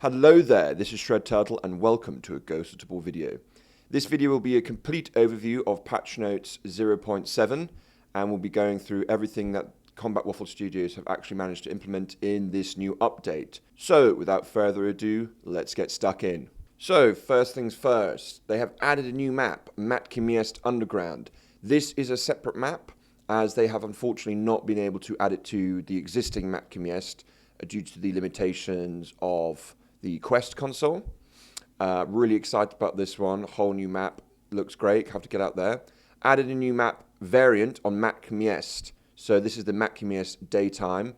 Hello there, this is Shred Turtle and welcome to a Ghost of Tabor video. This video will be a complete overview of patch notes 0.7 and we'll be going through everything that Combat Waffle Studios have actually managed to implement in this new update. So without further ado, let's get stuck in. So first things first, they have added a new map, Matkimiest Underground. This is a separate map as they have unfortunately not been able to add it to the existing Matkimiest due to the limitations of the Quest console. Really excited about this one. Whole new map. Looks great. Have to get out there. Added a new map variant on Matkimiest. So this is the Matkimiest daytime.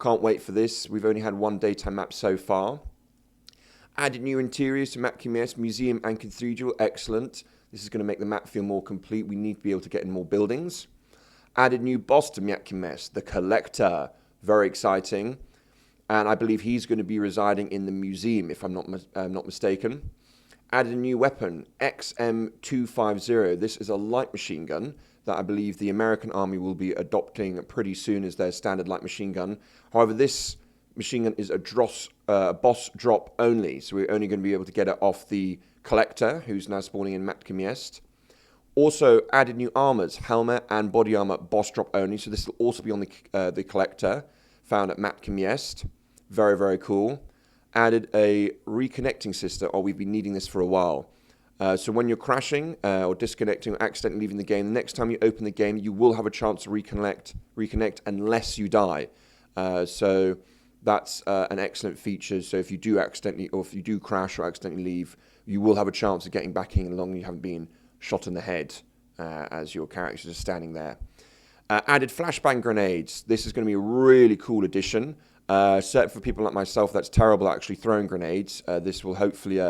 Can't wait for this. We've only had one daytime map so far. Added new interiors to Matkimiest Museum and Cathedral. Excellent. This is going to make the map feel more complete. We need to be able to get in more buildings. Added new boss to Matkimiest, the Collector. Very exciting. And I believe he's going to be residing in the museum, if I'm not mistaken. Added a new weapon, XM250. This is a light machine gun that I believe the American Army will be adopting pretty soon as their standard light machine gun. However, this machine gun is a boss drop only, so we're only going to be able to get it off the Collector, who's now spawning in Matkimiest. Also added new armors, helmet and body armor, boss drop only. So this will also be on the Collector, found at Matkimiest. Very, very cool. Added a reconnecting system. Oh, we've been needing this for a while. So when you're crashing or disconnecting or accidentally leaving the game, the next time you open the game, you will have a chance to reconnect unless you die. So that's an excellent feature. So if you do accidentally, or if you do crash or accidentally leave, you will have a chance of getting back in as long as you haven't been shot in the head as your characters are standing there. Added flashbang grenades. This is going to be a really cool addition. Certainly for people like myself that's terrible at actually throwing grenades. This will hopefully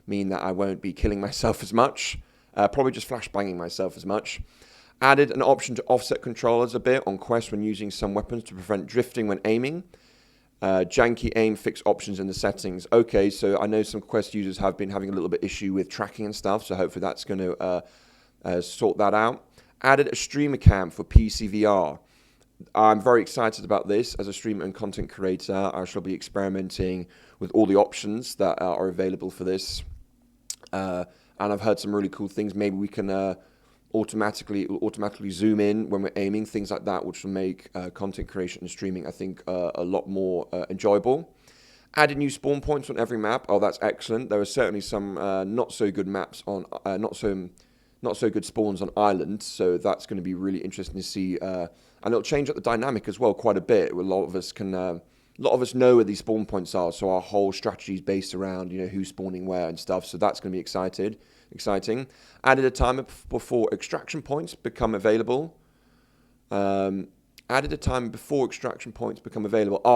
mean that I won't be killing myself as much. Probably just flashbanging myself as much. Added an option to offset controllers a bit on Quest when using some weapons to prevent drifting when aiming. Janky aim fix options in the settings. Okay, so I know some Quest users have been having a little bit issue with tracking and stuff, so hopefully that's going to sort that out. Added a streamer cam for PC VR. I'm very excited about this. As a streamer and content creator, I shall be experimenting with all the options that are available for this. And I've heard some really cool things. Maybe we can automatically zoom in when we're aiming, things like that, which will make content creation and streaming, I think, a lot more enjoyable. Added new spawn points on every map. Oh, that's excellent. There are certainly some not so good maps on not so good spawns on islands, so that's going to be really interesting to see. And it'll change up the dynamic as well quite a bit. A lot of us know where these spawn points are, so our whole strategy is based around who's spawning where and stuff. So that's going to be exciting. Added a timer before extraction points become available. Oh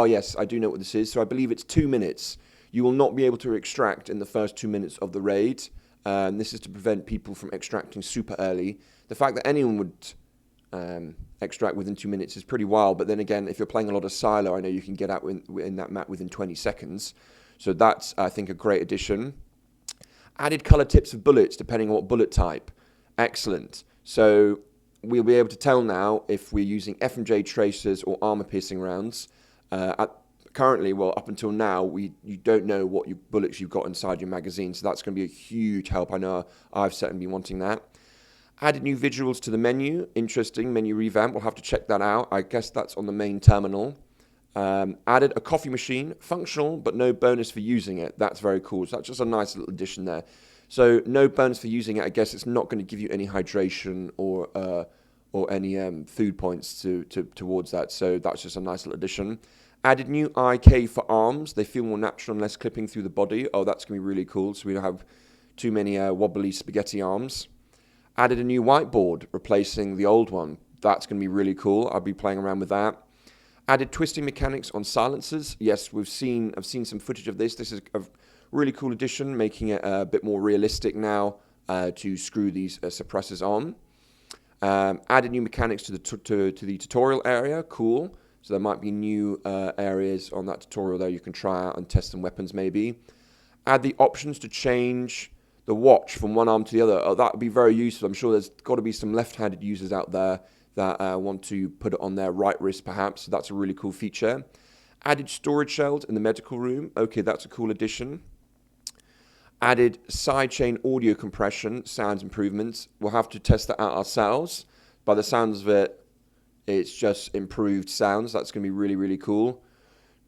yes, I do know what this is. So I believe it's 2 minutes. You will not be able to extract in the first 2 minutes of the raid. This is to prevent people from extracting super early. The fact that anyone would extract within 2 minutes is pretty wild, but then again, if you're playing a lot of silo, I know you can get out in that map within 20 seconds. So that's, I think, a great addition. Added color tips of bullets depending on what bullet type. Excellent. So we'll be able to tell now if we're using F&J tracers or armor-piercing rounds. Currently, well, up until now, you don't know what bullets you've got inside your magazine, so that's going to be a huge help. I know I've certainly been wanting that. Added new visuals to the menu. Interesting, menu revamp. We'll have to check that out. I guess that's on the main terminal. Added a coffee machine. Functional, but no bonus for using it. That's very cool. So that's just a nice little addition there. So no bonus for using it. I guess it's not going to give you any hydration or any food points towards that. So that's just a nice little addition. Added new IK for arms. They feel more natural and less clipping through the body. Oh, that's going to be really cool. So we don't have too many wobbly spaghetti arms. Added a new whiteboard, replacing the old one. That's going to be really cool. I'll be playing around with that. Added twisting mechanics on silencers. Yes, I've seen some footage of this. This is a really cool addition, making it a bit more realistic now to screw these suppressors on. Added new mechanics to the tutorial area. Cool. So there might be new areas on that tutorial there you can try out and test some weapons maybe. Add the options to change the watch from one arm to the other. Oh, that would be very useful. I'm sure there's got to be some left-handed users out there that want to put it on their right wrist perhaps. So that's a really cool feature. Added storage shelves in the medical room. Okay, that's a cool addition. Added sidechain audio compression, sounds improvements. We'll have to test that out ourselves. By the sounds of it, it's just improved sounds. That's going to be really, really cool.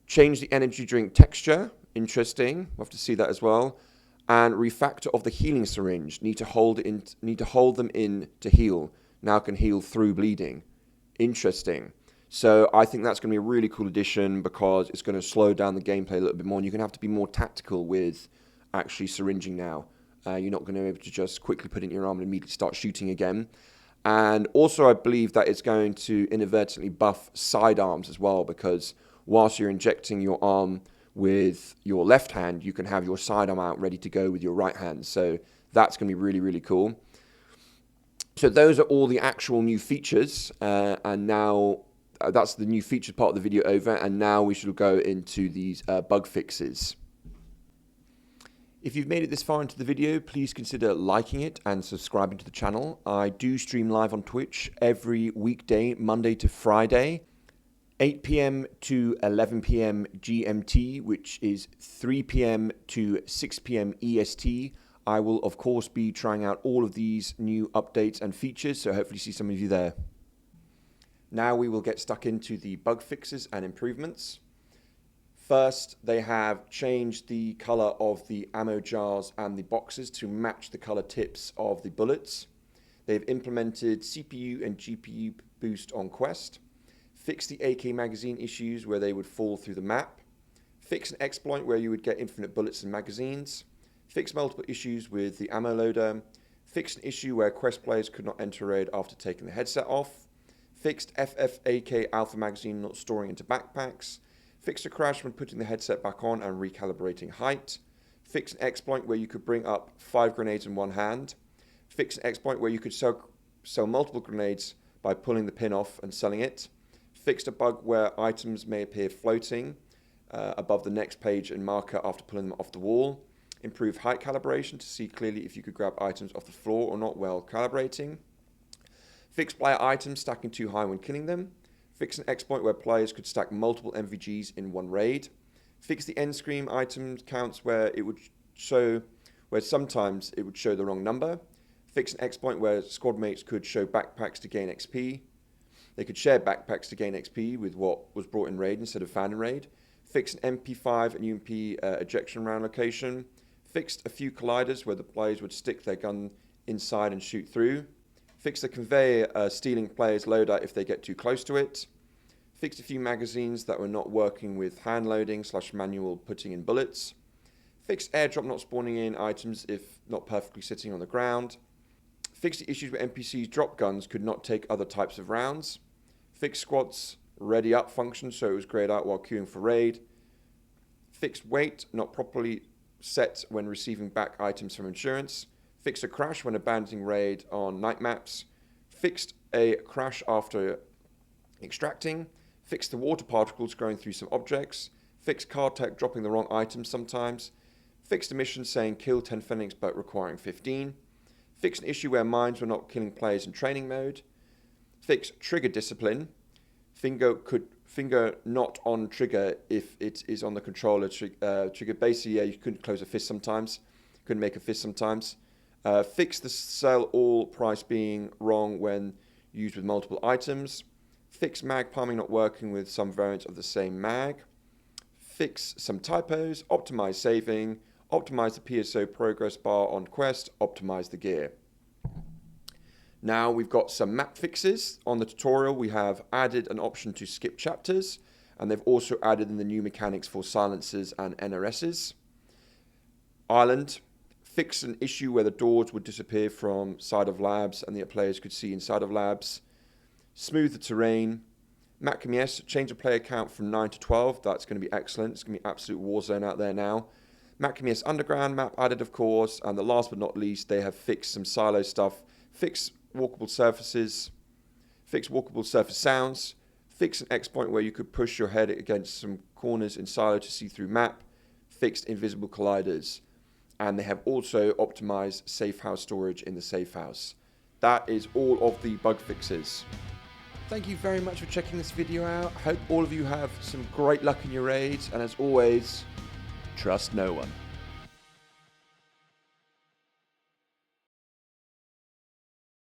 Change the energy drink texture. Interesting. We'll have to see that as well. And refactor of the healing syringe. Need to hold them in to heal. Now can heal through bleeding. Interesting. So I think that's going to be a really cool addition because it's going to slow down the gameplay a little bit more. And you're going to have to be more tactical with actually syringing now. You're not going to be able to just quickly put it in your arm and immediately start shooting again. And also I believe that it's going to inadvertently buff sidearms as well, because whilst you're injecting your arm with your left hand, you can have your sidearm out ready to go with your right hand. So that's going to be really, really cool. So those are all the actual new features. And now that's the new features part of the video over. And now we should go into these bug fixes. If you've made it this far into the video, please consider liking it and subscribing to the channel. I do stream live on Twitch every weekday, Monday to Friday, 8 p.m. to 11 p.m. GMT, which is 3 p.m. to 6 p.m. EST. I will, of course, be trying out all of these new updates and features, so hopefully see some of you there. Now we will get stuck into the bug fixes and improvements. First, they have changed the color of the ammo jars and the boxes to match the color tips of the bullets. They've implemented CPU and GPU boost on Quest, fixed the AK magazine issues where they would fall through the map, fixed an exploit where you would get infinite bullets and magazines, fixed multiple issues with the ammo loader, fixed an issue where Quest players could not enter raid after taking the headset off, fixed FFAK alpha magazine not storing into backpacks, fixed a crash when putting the headset back on and recalibrating height, fixed an exploit where you could bring up 5 grenades in one hand, fixed an exploit where you could sell multiple grenades by pulling the pin off and selling it, fixed a bug where items may appear floating above the next page and marker after pulling them off the wall, improved height calibration to see clearly if you could grab items off the floor or not while calibrating, fixed player items stacking too high when killing them, fix an exploit where players could stack multiple MVGs in one raid. Fix the end screen item counts where sometimes it would show the wrong number. Fix an exploit where squad mates could show backpacks to gain XP. They could share backpacks to gain XP with what was brought in raid instead of found in raid. Fix an MP5 and UMP ejection round location. Fixed a few colliders where the players would stick their gun inside and shoot through. Fix the conveyor stealing players' loadout if they get too close to it. Fixed a few magazines that were not working with hand loading / manual putting in bullets. Fixed airdrop not spawning in items if not perfectly sitting on the ground. Fixed the issues where NPCs drop guns could not take other types of rounds. Fixed squads ready up function so it was grayed out while queuing for raid. Fixed weight not properly set when receiving back items from insurance. Fixed a crash when abandoning raid on night maps. Fixed a crash after extracting. Fixed the water particles going through some objects. Fixed card tech dropping the wrong items sometimes. Fixed a mission saying kill 10 Phoenix but requiring 15. Fixed an issue where mines were not killing players in training mode. Fixed trigger discipline. Finger not on trigger if it is on the controller trigger. Basically, yeah, you couldn't close a fist sometimes. Couldn't make a fist sometimes. Fix the sell all price being wrong when used with multiple items. Fix mag palming not working with some variants of the same mag. Fix some typos. Optimize saving. Optimize the PSO progress bar on Quest. Optimize the gear. Now we've got some map fixes. On the tutorial we have added an option to skip chapters, and they've also added in the new mechanics for silencers and NRSs. Island. Fix an issue where the doors would disappear from side of labs and the players could see inside of labs. Smooth the terrain. MapCMS, change the player count from 9 to 12. That's going to be excellent. It's going to be absolute war zone out there now. MapCMS Underground map added, of course. And the last but not least, they have fixed some silo stuff. Fix walkable surfaces. Fix walkable surface sounds. Fix an exploit where you could push your head against some corners in silo to see through map. Fixed invisible colliders. And they have also optimized safe house storage in the safe house. That is all of the bug fixes. Thank you very much for checking this video out. I hope all of you have some great luck in your raids, and as always, trust no one.